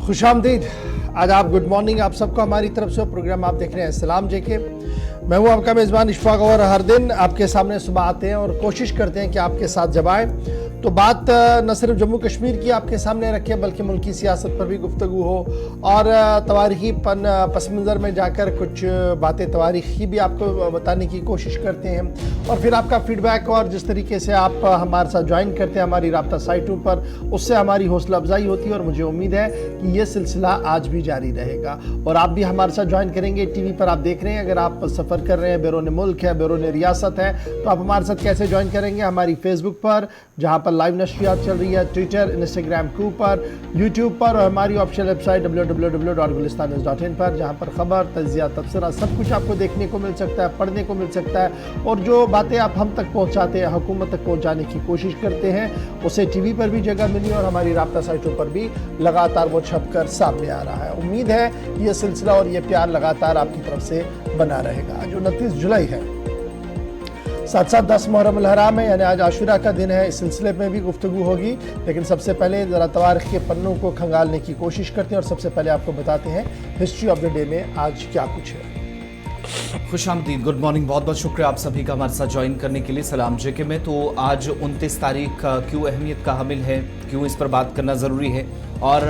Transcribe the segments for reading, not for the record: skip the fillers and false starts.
खुशामदीद, आदाब, good morning आप सबको हमारी तरफ से। प्रोग्राम आप देख रहे हैं सलाम जेके। मैं हूं आपका मेज़बान इशफाक और हर दिन आपके सामने सुबह आते हैं और कोशिश करते हैं कि आपके साथ जब आए तो बात न सिर्फ जम्मू कश्मीर की आपके सामने रखें बल्कि मुल्की सियासत पर भी गुफ्तगू हो और तवारीखी पस मंज़र में जाकर कुछ बातें तवारीखी भी आपको बताने की कोशिश करते हैं। और फिर आपका फीडबैक और जिस तरीके से आप हमारे साथ ज्वाइन करते हैं हमारी राब्ता साइटों पर, उससे हमारी हौसला अफजाई होती है और मुझे उम्मीद है कि ये सिलसिला आज भी जारी रहेगा और आप भी हमारे साथ ज्वाइन करेंगे। टीवी पर आप देख रहे हैं, अगर आप सफ़र कर रहे हैं, बैरून मुल्क है, बैरून रियासत है, तो आप हमारे साथ कैसे ज्वाइन करेंगे? हमारी फेसबुक पर जहाँ पर लाइव नशरियात चल रही है, ट्विटर, इंस्टाग्राम कू पर, यूट्यूब पर और हमारी ऑफिशियल वेबसाइट www.gulistanews.in पर, जहाँ पर खबर, तज्जिया, तबसरा सब कुछ आपको देखने को मिल सकता है, पढ़ने को मिल सकता है। और जो बातें आप हम तक पहुँचाते हैं, हुकूमत तक पहुँचाने की कोशिश करते हैं, उसे टीवी पर भी जगह मिली और हमारी राब्ता साइटों पर भी लगातार वो छप कर सामने आ रहा है। उम्मीद है कि ये सिलसिला और ये प्यार लगातार आपकी तरफ से बना रहेगा। जो 29 जुलाई है, साथ साथ 10 मुहर्रम अल हराम है, यानी आज आशुरा का दिन है। इस सिलसिले में भी गुफ्तगू होगी, लेकिन सबसे पहले ज़रा तवारीख के पन्नों को खंगालने की कोशिश करते हैं और सबसे पहले आपको बताते हैं हिस्ट्री ऑफ द डे में आज क्या कुछ है। खुशामदीद, गुड मॉर्निंग, बहुत बहुत शुक्रिया आप सभी का हमारे साथ ज्वाइन करने के लिए। सलाम जेके में तो आज 29 तारीख क्यों अहमियत का हामिल है, क्यों इस पर बात करना ज़रूरी है और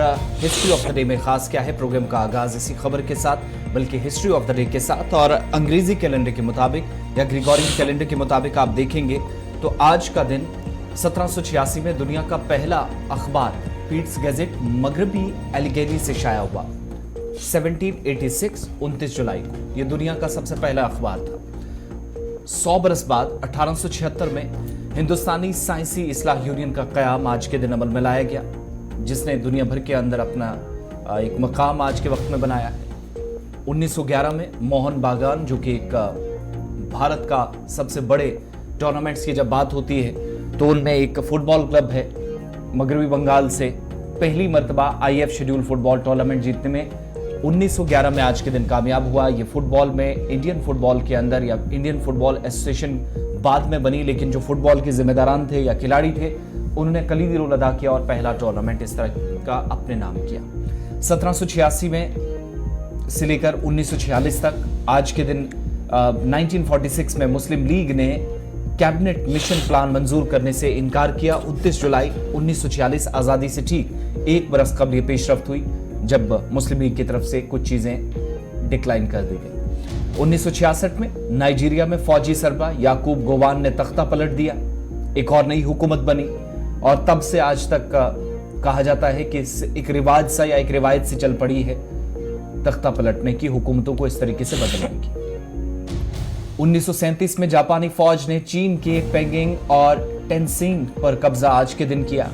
हिस्ट्री ऑफ द डे में ख़ास क्या है। प्रोग्राम का आगाज़ इसी खबर के साथ, बल्कि हिस्ट्री ऑफ द डे के साथ और अंग्रेज़ी कैलेंडर के मुताबिक या ग्रिगोरियन कैलेंडर के मुताबिक आप देखेंगे तो आज का दिन 1786 में दुनिया का पहला अखबार पीट्स गैजेट मगरबी एलिगेरी से शाया हुआ। 1786 29 जुलाई को यह दुनिया का सबसे पहला अखबार था। 100 बरस बाद 1876 में हिंदुस्तानी साइंसी इस्लाह यूनियन का क़याम आज के दिन अमल में लाया गया, जिसने दुनिया भर के अंदर अपना एक मकाम आज के वक्त में बनाया है। 1911 में मोहन बागान, जो कि एक भारत का सबसे बड़े टूर्नामेंट्स की जब बात होती है तो उनमें एक फुटबॉल क्लब है मगरबी बंगाल से, पहली मर्तबा IF शेड्यूल फुटबॉल टूर्नामेंट जीतने में 1911 में आज के दिन कामयाब हुआ। ये फुटबॉल में इंडियन फुटबॉल के अंदर या इंडियन फुटबॉल एसोसिएशन बाद में बनी, लेकिन जो फुटबॉल के जिम्मेदारान थे या खिलाड़ी थे उन्होंने कलीदी रोल अदा किया और पहला टूर्नामेंट इस तरह का अपने नाम किया। 1786 में से लेकर 1946 तक आज के दिन 1946 में मुस्लिम लीग ने कैबिनेट मिशन प्लान मंजूर करने से इनकार किया। 29 जुलाई 1946 आज़ादी से ठीक एक बरस कबल ये पेशरफ्त हुई जब मुस्लिम लीग की तरफ से कुछ चीज़ें डिक्लाइन कर दी गई। 1966 में नाइजीरिया में फौजी सरबराह याकूब गोवान ने तख्ता पलट दिया, एक और नई हुकूमत बनी और तब से आज तक कहा जाता है कि एक रिवाज सा या एक रिवायत से चल पड़ी है तख्ता पलटने की, हुकूमतों को इस तरीके से बदलने की। 1937 में जापानी फौज ने चीन के पेगिंग और टेंसिंग पर कब्जा आज के दिन किया।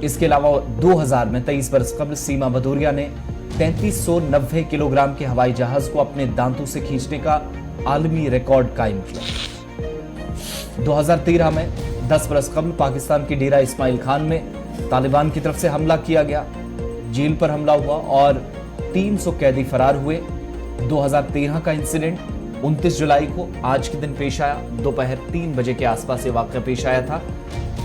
इसके अलावा 2000 में 23 बरस कबल सीमा भदौरिया ने 3390 किलोग्राम के हवाई जहाज को अपने दांतों से खींचने का आलमी रिकॉर्ड कायम किया। 2013 में 10 बरस कबल पाकिस्तान के डेरा इस्माइल खान में तालिबान की तरफ से हमला किया गया, जेल पर हमला हुआ और 300 कैदी फरार हुए। 2013 का इंसिडेंट 29 जुलाई को आज के दिन पेश आया। दोपहर 3 बजे के आसपास ये वाक़या पेश आया था,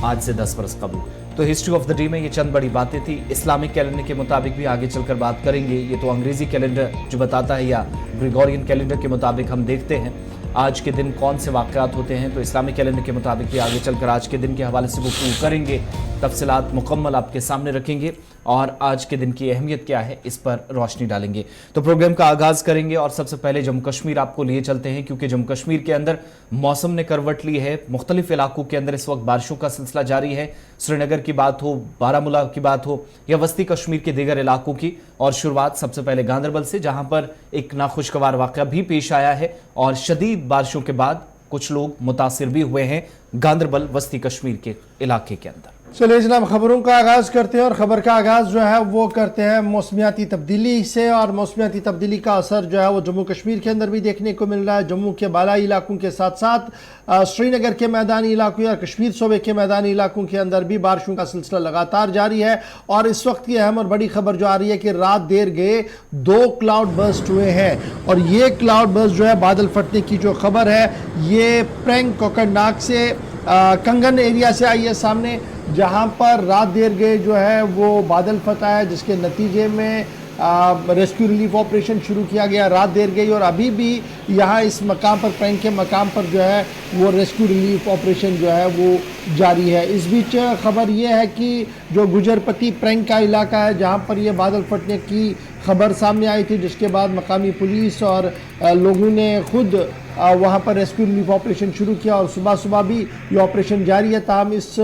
आज से 10 बरस कबल। तो हिस्ट्री ऑफ द डे में ये चंद बड़ी बातें थी। इस्लामिक कैलेंडर के मुताबिक भी आगे चलकर बात करेंगे। ये तो अंग्रेजी कैलेंडर जो बताता है या ग्रिगोरियन कैलेंडर के मुताबिक हम देखते हैं आज के दिन कौन से वाक़यात होते हैं, तो इस्लामिक कैलेंडर के मुताबिक भी आगे चलकर आज के दिन के हवाले से गुफ्तगू करेंगे, तफसीलात मुकम्मल आपके सामने रखेंगे और आज के दिन की अहमियत क्या है इस पर रोशनी डालेंगे। तो प्रोग्राम का आगाज़ करेंगे और सबसे पहले जम्मू कश्मीर आपको लिए चलते हैं, क्योंकि जम्मू कश्मीर के अंदर मौसम ने करवट ली है। मुख्तलिफ इलाकों के अंदर इस वक्त बारिशों का सिलसिला जारी है। श्रीनगर की बात हो, बारामूला की बात हो या वस्ती कश्मीर के दीगर इलाकों की, और शुरुआत सबसे पहले गांदरबल से, जहां पर एक नाखुशगवार वाक़या भी पेश आया है और शदीद बारिशों के बाद कुछ लोग मुतासिर भी हुए हैं गांदरबल वस्ती कश्मीर के इलाके के अंदर। चलिए जनाब, खबरों का आगाज़ करते हैं और ख़बर का आगाज़ जो है वो करते हैं मौसमियाती तब्दीली से। और मौसमियाती तब्दीली का असर जो है वो जम्मू कश्मीर के अंदर भी देखने को मिल रहा है। जम्मू के बालाई इलाकों के साथ साथ श्रीनगर के मैदानी इलाकों या कश्मीर सूबे के मैदानी इलाकों के अंदर भी बारिशों का सिलसिला लगातार जारी है। और इस वक्त की अहम और बड़ी खबर जो आ रही है कि रात देर गए 2 क्लाउड बर्स्ट हुए हैं और ये क्लाउड बर्स्ट जो है बादल फटने की जो खबर है ये प्रैंक कोकरनाग से कंगन एरिया से आई है सामने, जहां पर रात देर गए जो है वो बादल फटा है, जिसके नतीजे में रेस्क्यू रिलीफ ऑपरेशन शुरू किया गया। रात देर गई और अभी भी यहाँ इस मकाम पर, प्रैंक के मकाम पर जो है वो रेस्क्यू रिलीफ ऑपरेशन जो है वो जारी है। इस बीच खबर ये है कि जो गुजरपति प्रैंक का इलाका है जहाँ पर ये बादल फटने की खबर सामने आई थी, जिसके बाद मकामी पुलिस और लोगों ने खुद वहाँ पर रेस्क्यू रिलीफ ऑपरेशन शुरू किया और सुबह सुबह भी ये ऑपरेशन जारी है। ताहम इस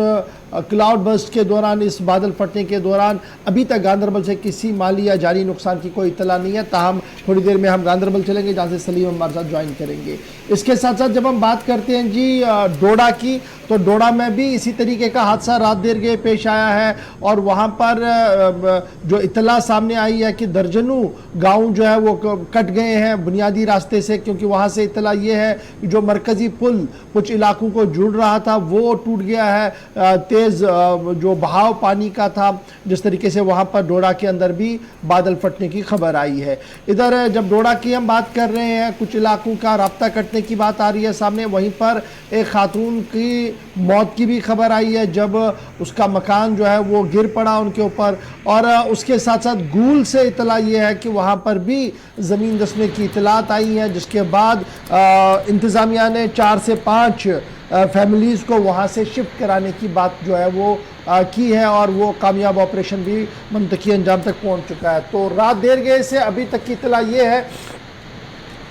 क्लाउड बर्स्ट के दौरान, इस बादल फटने के दौरान अभी तक गांदरबल से किसी माली या जानी नुकसान की कोई इत्तला नहीं है। ताहम थोड़ी देर में हम गांदरबल चलेंगे जहाँ से सलीम हमारे साथ ज्वाइन करेंगे। इसके साथ साथ जब हम बात करते हैं जी डोडा की, तो डोडा में भी इसी तरीके का हादसा रात देर गए पेश आया है और वहाँ पर जो इत्तला सामने आई है कि दर्जनों गाँव जो है वो कट गए हैं बुनियादी रास्ते से, क्योंकि वहाँ से इत्तला ये है कि जो मरकजी पुल कुछ इलाकों को जुड़ रहा था वो टूट गया है। तेज जो बहाव पानी का था, जिस तरीके से वहाँ पर डोडा के अंदर भी बादल फटने की खबर आई है। इधर जब डोडा की हम बात कर रहे हैं, कुछ इलाकों का राब्ता कटने की बात आ रही है सामने, वहीं पर एक खातून की मौत की भी खबर आई है जब उसका मकान जो है वो गिर पड़ा उनके ऊपर। और उसके साथ साथ गूल से इतला ये है कि वहाँ पर भी ज़मीन धंसने की इतलात आई है, जिसके बाद इंतज़ामिया ने 4 से 5 फैमिलीज़ को वहाँ से शिफ्ट कराने की बात जो है वो की है और वो कामयाब ऑपरेशन भी मुंतकी अंजाम तक पहुँच चुका है। तो रात देर गए से अभी तक की इतला ये है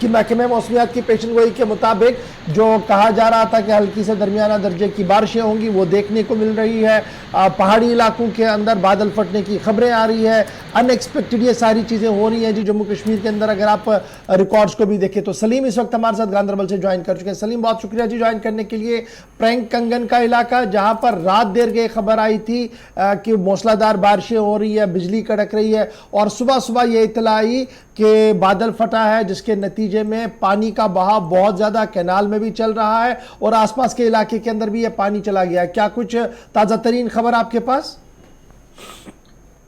कि महकमे मौसमियात की पेशन गोई के मुताबिक जो कहा जा रहा था कि हल्की से दरमियाना दर्जे की बारिशें होंगी वो देखने को मिल रही है। पहाड़ी इलाकों के अंदर बादल फटने की खबरें आ रही है, अनएक्सपेक्टेड ये सारी चीज़ें हो रही हैं जी जम्मू कश्मीर के अंदर। अगर आप रिकॉर्ड्स को भी देखें तो सलीम इस वक्त हमारे साथ गांदरबल से ज्वाइन कर चुके हैं। सलीम, बहुत शुक्रिया जी ज्वाइन करने के लिए। प्रैंक कंगन का इलाका जहाँ पर रात देर गए खबर आई थी कि मूसलाधार बारिशें हो रही है, बिजली कड़क रही है और सुबह सुबह ये इतला आई कि बादल फटा है, जिसके नतीजे में पानी का बहाव बहुत ज़्यादा कैनाल में भी चल रहा है और आसपास के इलाके के अंदर भी ये पानी चला गया है। क्या कुछ ताज़ा तरीन खबर आपके पास?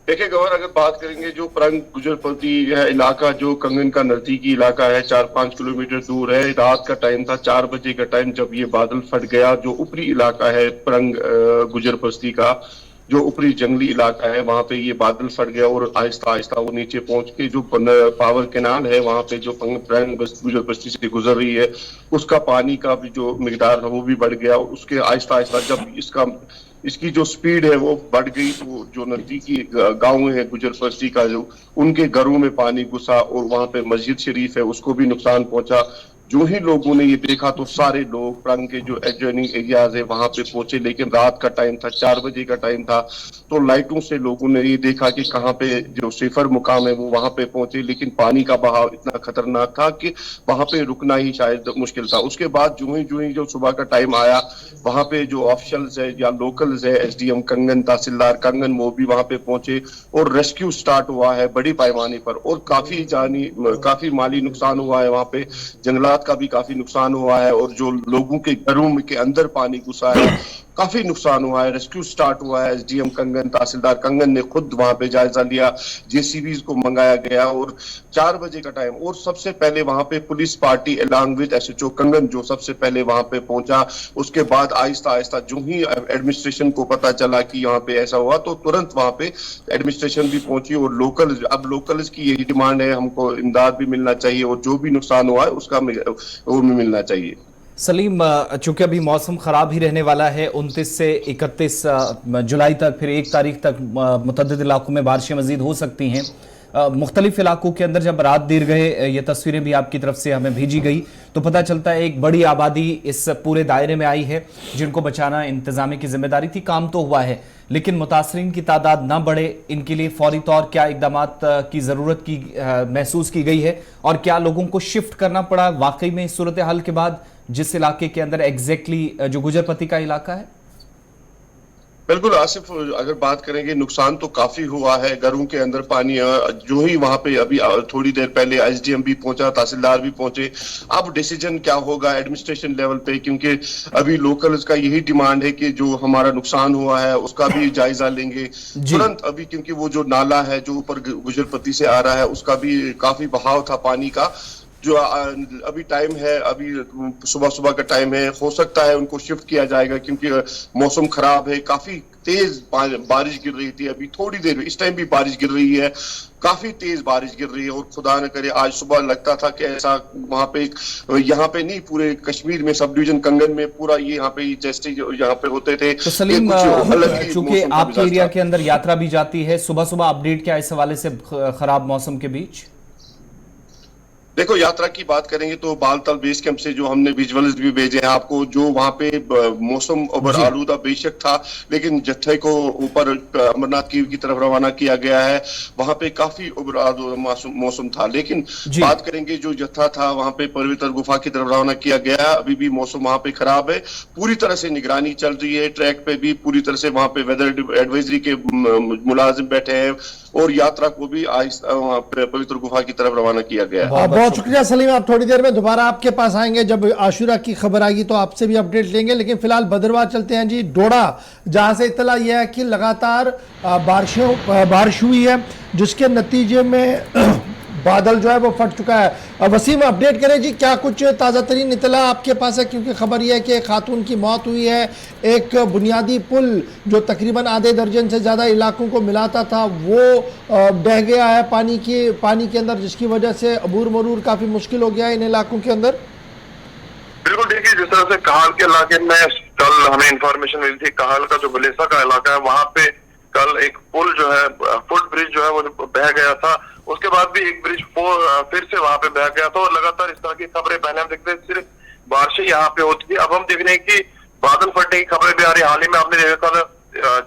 देखिए गवर, अगर बात करेंगे जो प्रंग गुजरपति यह इलाका जो कंगन का नजदीकी इलाका है, 4-5 किलोमीटर दूर है। रात का टाइम था, 4 बजे का टाइम जब ये बादल फट गया। जो ऊपरी इलाका है प्रंग गुजरपस्ती का, जो ऊपरी जंगली इलाका है, वहां पे ये बादल फट गया और आहिस्ता आहिस्ता वो नीचे पहुंच के जो पावर कैनाल है वहां पे जो प्रंग गुजरपस्ती से गुजर रही है उसका पानी का भी जो मिकदार है वो भी बढ़ गया। उसके आहिस्ता आहिस्ता जब इसकी जो स्पीड है वो बढ़ गई तो जो नजदीकी गांव है गुजरपस्ती का, जो उनके घरों में पानी घुसा और वहां पे मस्जिद शरीफ है उसको भी नुकसान पहुंचा। जो ही लोगों ने ये देखा तो सारे लोग प्रंग के जो एडजॉइनिंग एरियाज है वहां पे पहुंचे, लेकिन रात का टाइम था, 4 बजे का टाइम था, तो लाइटों से लोगों ने ये देखा कि कहाँ पे जो सेफर मुकाम है वो वहां पे पहुंचे, लेकिन पानी का बहाव इतना खतरनाक था कि वहां पे रुकना ही शायद मुश्किल था। उसके बाद जो ही सुबह का टाइम आया, वहां पे जो ऑफिशियल्स है या लोकल्स है, SDM कंगन, तहसीलदार कंगन, वो भी वहां पे पहुंचे और रेस्क्यू स्टार्ट हुआ है बड़ी पैमाने पर और काफी माली नुकसान हुआ है। वहां पे जंगलात का भी काफी नुकसान हुआ है और जो लोगों के घरों के अंदर पानी घुसा है काफी नुकसान हुआ है। रेस्क्यू स्टार्ट हुआ है। SDM कंगन, तहसीलदार कंगन ने खुद वहां पे जायजा लिया, JCBs को मंगाया गया और 4 बजे का टाइम और सबसे पहले वहां पे police party along with SHO कंगन जो सबसे पहले वहां पे पहुंचा। उसके बाद आहिस्ता आहिस्ता जो ही एडमिनिस्ट्रेशन को पता चला कि यहाँ पे ऐसा हुआ तो तुरंत वहां पे एडमिनिस्ट्रेशन भी पहुंची और लोकल्स की यही डिमांड है, हमको इमदाद भी मिलना चाहिए और जो भी नुकसान हुआ है उसका वो भी मिलना चाहिए। सलीम, चूंकि अभी मौसम ख़राब ही रहने वाला है, 29 से 31 जुलाई तक, फिर 1 तारीख तक मुतअद्दिद इलाकों में बारिशें मज़ीद हो सकती हैं। मुख्तलिफ इलाकों के अंदर जब रात देर गए, ये तस्वीरें भी आपकी तरफ से हमें भेजी गई तो पता चलता है एक बड़ी आबादी इस पूरे दायरे में आई है जिनको बचाना इंतज़ामिया की जिम्मेदारी थी। काम तो हुआ है लेकिन मुतासरीन की तादाद ना बढ़े, इनके लिए फौरी तौर क्या इक़दामात की ज़रूरत की महसूस की गई है और क्या लोगों को शिफ्ट करना पड़ा वाकई में इस सूरत हाल के बाद, जिस इलाके के अंदर एग्जैक्टली जो गुजरपति का इलाका है? बिल्कुल आसिफ, अगर बात करेंगे नुकसान तो काफी हुआ है। घरों के अंदर पानी, जो ही वहां पे अभी थोड़ी देर पहले SDM भी पहुंचा, तहसीलदार भी पहुंचे। अब डिसीजन क्या होगा एडमिनिस्ट्रेशन लेवल पे, क्योंकि अभी लोकल्स का यही डिमांड है कि जो हमारा नुकसान हुआ है उसका भी जायजा लेंगे तुरंत अभी, क्योंकि वो जो नाला है जो ऊपर गुजरपति से आ रहा है उसका भी काफी बहाव था पानी का। जो अभी टाइम है, अभी सुबह का टाइम है, हो सकता है उनको शिफ्ट किया जाएगा क्योंकि मौसम खराब है, काफी तेज बारिश गिर रही थी। अभी थोड़ी देर में इस टाइम भी बारिश गिर रही है, काफी तेज बारिश गिर रही है। और खुदा न करे आज सुबह लगता था कि ऐसा वहां पे यहाँ पे नहीं, पूरे कश्मीर में सब डिवीजन कंगन में पूरा ये यहाँ पे जैसे यहाँ पे होते थे। तो सलीम, चूंकि आपके एरिया के अंदर यात्रा भी जाती है, सुबह सुबह अपडेट क्या इस हवाले से खराब मौसम के बीच? देखो, यात्रा की बात करेंगे तो बालतल बेस कैंप से जो हमने विजुअल्स भी भेजे हैं आपको, जो वहां पे मौसम आलूदा बेशक था, लेकिन जत्थे को ऊपर अमरनाथ की तरफ रवाना किया गया है। वहां पे काफी मौसम था, लेकिन बात करेंगे जो जत्था था वहां पे पवित्र गुफा की तरफ रवाना किया गया। अभी भी मौसम वहां पे खराब है, पूरी तरह से निगरानी चल रही है। ट्रैक पे भी पूरी तरह से वहां पे वेदर एडवाइजरी के मुलाजिम बैठे हैं और यात्रा को भी पवित्र गुफा की तरफ रवाना किया गया है। बहुत शुक्रिया सलीम, आप थोड़ी देर में दोबारा आपके पास आएंगे, जब आशुरा की खबर आएगी तो आपसे भी अपडेट लेंगे। लेकिन फिलहाल भद्रवाह चलते हैं जी, डोडा, जहां से इतला यह है कि लगातार बारिश हुई है, जिसके नतीजे में बादल जो है वो फट चुका है। वसीम, अपडेट करें जी, क्या कुछ ताज़ा तरीन इतला आपके पास है? क्योंकि खबर यह है कि एक खातून की मौत हुई है, एक बुनियादी पुल जो तकरीबन आधे दर्जन से ज़्यादा इलाकों को मिलाता था वो बह गया है पानी के अंदर, जिसकी वजह से अबूर मरूर काफ़ी मुश्किल हो गया है इन इलाकों के अंदर। बिल्कुल, देखिए जिस तरह से कहाल के इलाके में कल हमें इंफॉर्मेशन मिली थी, कहाल का जो गलेसा का इलाका है वहां पे कल एक पुल जो है, फुट ब्रिज जो है वो बह गया था। उसके बाद भी एक ब्रिज फिर से वहां पे बह गया था और लगातार इस तरह की खबरें पहले हम देखते सिर्फ बारिशें यहाँ पे होती थी, अब हम देख रहे हैं कि बादल फटने की खबरें भी आ रही है। हाल ही में आपने देखा था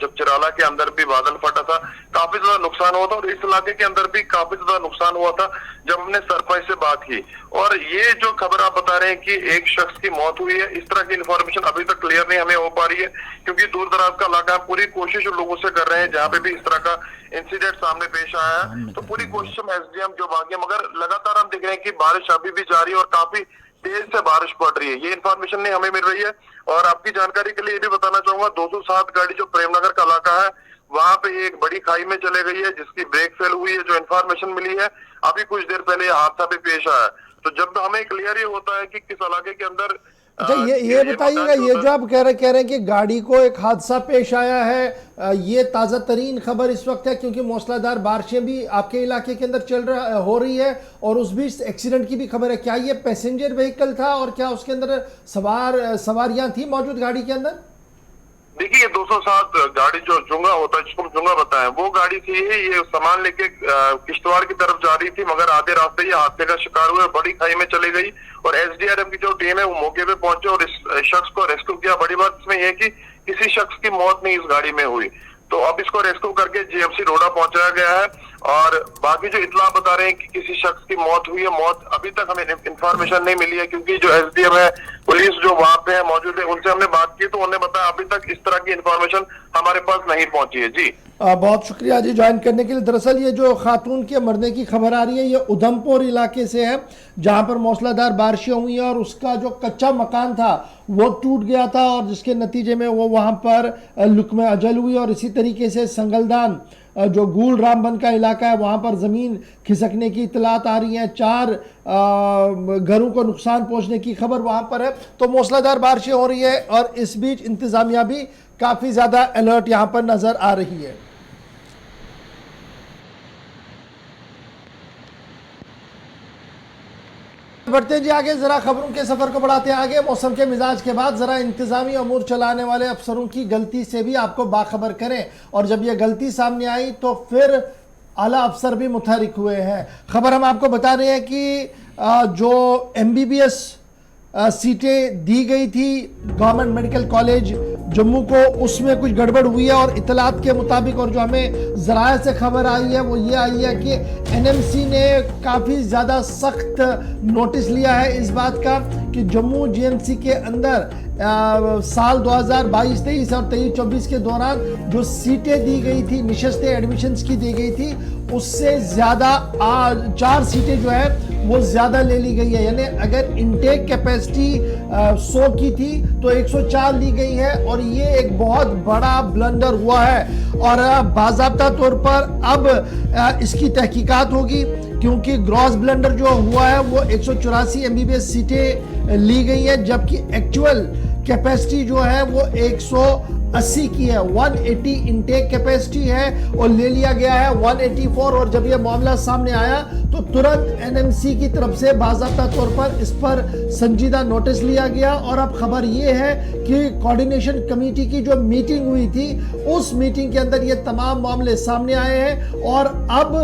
जब चिराला के अंदर भी बादल फटा था, काफी ज्यादा नुकसान हुआ था। और इस इलाके के अंदर भी काफी ज्यादा नुकसान हुआ था जब हमने सरपंच से बात की। और ये जो खबर आप बता रहे हैं कि एक शख्स की मौत हुई है, इस तरह की इन्फॉर्मेशन अभी तक क्लियर नहीं हमें हो पा रही है, क्योंकि दूर दराज का इलाका है। पूरी कोशिश लोगों से कर रहे हैं जहाँ पे भी इस तरह का इंसिडेंट सामने पेश आया है, तो पूरी कोशिश हम एसडीएम जो बाकी, मगर लगातार हम देख रहे हैं कि बारिश अभी भी जारी है और काफी तेज से बारिश पड़ रही है। ये इन्फॉर्मेशन नहीं हमें मिल रही है। और आपकी जानकारी के लिए ये भी बताना चाहूंगा, 207 गाड़ी जो प्रेमनगर का इलाका है वहां पे एक बड़ी खाई में चले गई है, जिसकी ब्रेक फेल हुई है। जो इन्फॉर्मेशन मिली है अभी कुछ देर पहले ये हादसा भी पेश आया है। तो जब हमें क्लियर ये होता है कि किस इलाके के अंदर, अच्छा ये बताइएगा, ये जो आप कह रहे हैं कि गाड़ी को एक हादसा पेश आया है, ये ताज़ा तरीन खबर इस वक्त है, क्योंकि मूसलाधार बारिशें भी आपके इलाके के अंदर हो रही है और उस बीच एक्सीडेंट की भी खबर है। क्या ये पैसेंजर व्हीकल था और क्या उसके अंदर सवारियां थी मौजूद गाड़ी के अंदर? देखिए, 207 गाड़ी जो जुंगा होता है, जिसको जुंगा बताएं, वो गाड़ी थी। ये सामान लेके किश्तवाड़ की तरफ जा रही थी, मगर आधे रास्ते ये हादसे का शिकार हुए, बड़ी खाई में चली गई। और एसडीआरएफ की जो टीम है वो मौके पे पहुंचे और इस शख्स को रेस्क्यू किया। बड़ी बात इसमें यह है कि किसी शख्स की मौत नहीं इस गाड़ी में हुई, तो अब इसको रेस्क्यू करके जीएमसी डोडा पहुंचाया गया है। और बाकी जो इतला बता रहे हैं कि किसी शख्स की मौत हुई है, मौत अभी तक हमें इंफॉर्मेशन नहीं मिली है, क्योंकि जो एसडीएम है, पुलिस जो वहां पे है मौजूद है, उनसे हमने बात की तो उन्होंने बताया अभी तक इस तरह की इंफॉर्मेशन हमारे पास नहीं पहुंची है। जी बहुत शुक्रिया जी ज्वाइन करने के लिए। दरअसल ये जो खातून के मरने की खबर आ रही है, ये उधमपुर इलाके से है, जहां पर मूसलाधार बारिशें हुई हैं और उसका जो कच्चा मकान था वो टूट गया था और जिसके नतीजे में वो वहां पर लुकमे अजल हुई। और इसी तरीके से संगलदान जो गूल रामबन का इलाका है वहां पर ज़मीन खिसकने की इतलात आ रही हैं, 4 घरों को नुकसान पहुंचने की खबर वहां पर है। तो मूसलाधार बारिशें हो रही है और इस बीच इंतजामिया भी काफ़ी ज़्यादा अलर्ट यहाँ पर नज़र आ रही है। बढ़ते जी आगे, जरा खबरों के सफर को बढ़ाते हैं आगे। मौसम के मिजाज के बाद जरा इंतजामी अमूर चलाने वाले अफसरों की गलती से भी आपको बाखबर करें, और जब यह गलती सामने आई तो फिर आला अफसर भी मुतहरिक हुए हैं। खबर हम आपको बता रहे हैं कि जो MBBS सीटें दी गई थी गवर्नमेंट मेडिकल कॉलेज जम्मू को, उसमें कुछ गड़बड़ हुई है। और इतलात के मुताबिक और जो हमें ज़राए से खबर आई है वो ये आई है कि NMC ने काफ़ी ज़्यादा सख्त नोटिस लिया है इस बात का कि जम्मू GMC के अंदर साल 2022-23 और 23-24 के दौरान जो सीटें दी गई थी, निशस्तें एडमिशन्स की दी गई थी, उससे ज़्यादा 4 सीटें जो है वो ज़्यादा ले ली गई है। यानी अगर इनटेक कैपेसिटी 100 की थी तो 104 ली गई है और ये एक बहुत बड़ा ब्लंडर हुआ है। और बाज़ाब्ता तौर पर अब इसकी तहकीकात होगी, क्योंकि ग्रॉस ब्लंडर जो हुआ है वो 184 MBBS सीटें ली गई है, जबकि एक्चुअल कैपेसिटी जो है वो 180 की है, 180 इनटेक कैपेसिटी है और ले लिया गया है 184। और जब यह मामला सामने आया तो तुरंत एनएमसी की तरफ से बाज़ाब्ता तौर पर इस पर संजीदा नोटिस लिया गया। और अब खबर यह है कि कोऑर्डिनेशन कमेटी की जो मीटिंग हुई थी उस मीटिंग के अंदर ये तमाम मामले सामने आए हैं और अब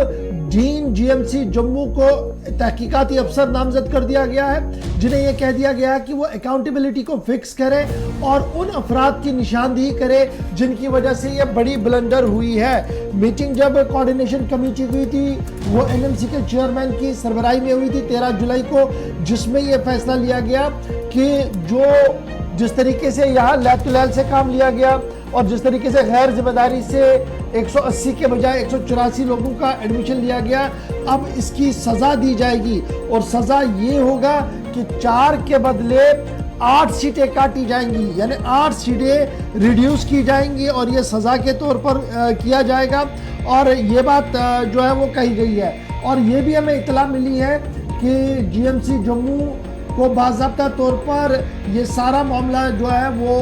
डीन जीएमसी जम्मू को तहकीकाती अफसर नामजद कर दिया गया है, जिन्हें यह कह दिया गया है कि वो अकाउंटेबिलिटी को फिक्स करें और उन अफराद की निशानदेही करें जिनकी वजह से यह बड़ी ब्लंडर हुई है। मीटिंग जब कोऑर्डिनेशन कमेटी हुई थी वो एनएमसी के चेयरमैन की सरबराही में हुई थी 13 जुलाई को, जिसमें यह फैसला लिया गया कि जिस तरीके से यहाँ लैतुलैल से काम लिया गया और जिस तरीके से गैर जिम्मेदारी से 180 के बजाय 184 लोगों का एडमिशन लिया गया, अब इसकी सजा दी जाएगी और सजा ये होगा कि 4 के बदले 8 सीटें काटी जाएंगी, यानी 8 सीटें रिड्यूस की जाएंगी और ये सजा के तौर पर किया जाएगा। और ये बात जो है वो कही गई है। और ये भी हमें इतला मिली है कि जीएमसी जम्मू को बाज़ाब्ता तौर पर ये सारा मामला जो है वो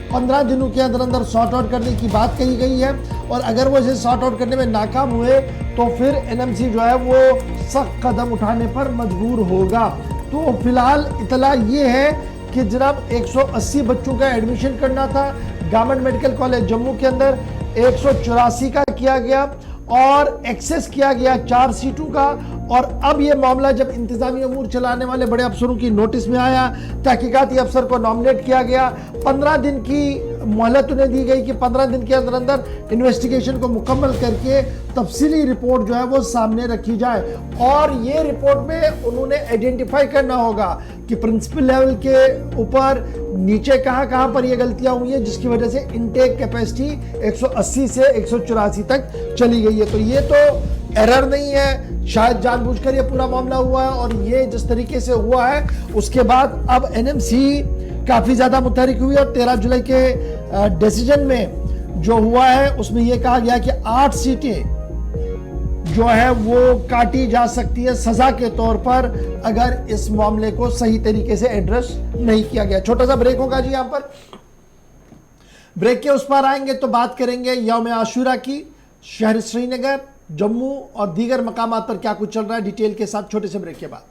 15 दिनों के अंदर अंदर सॉर्ट आउट करने की बात कही गई है। और अगर वो इसे सॉर्ट आउट करने में नाकाम हुए तो फिर एनएमसी जो है वो सख्त कदम उठाने पर मजबूर होगा। तो फिलहाल इतला ये है कि जनाब 180 बच्चों का एडमिशन करना था गवर्नमेंट मेडिकल कॉलेज जम्मू के अंदर, 184 का किया गया और एक्सेस किया गया 4 सीटों का। और अब यह मामला जब इंतजामी अमूर चलाने वाले बड़े अफसरों की नोटिस में आया, तहकीकाती अफसर को नॉमिनेट किया गया, 15 दिन की मोहलत उन्हें दी गई कि 15 दिन के अंदर अंदर इन्वेस्टिगेशन को मुकम्मल करके तफसीली रिपोर्ट जो है वो सामने रखी जाए। और ये रिपोर्ट में उन्होंने आइडेंटिफाई करना होगा कि प्रिंसिपल लेवल के ऊपर नीचे कहाँ पर ये गलतियां हुई है जिसकी वजह से इनटेक कैपेसिटी 180 से 184 तक चली गई है। तो ये तो एरर नहीं है, शायद जानबूझकर ये पूरा मामला हुआ है। और ये जिस तरीके से हुआ है उसके बाद अब एनएमसी काफी ज्यादा मुतहरिक हुई और 13 जुलाई के डिसीजन में जो हुआ है उसमें यह कहा गया कि 8 सीटें जो है वो काटी जा सकती है सजा के तौर पर अगर इस मामले को सही तरीके से एड्रेस नहीं किया गया। छोटा सा ब्रेक होगा जी, यहां पर ब्रेक के उस पार आएंगे तो बात करेंगे यौम आशूरा की, शहर श्रीनगर, जम्मू और दीगर मकामात पर क्या कुछ चल रहा है डिटेल के साथ छोटे से ब्रेक के बाद।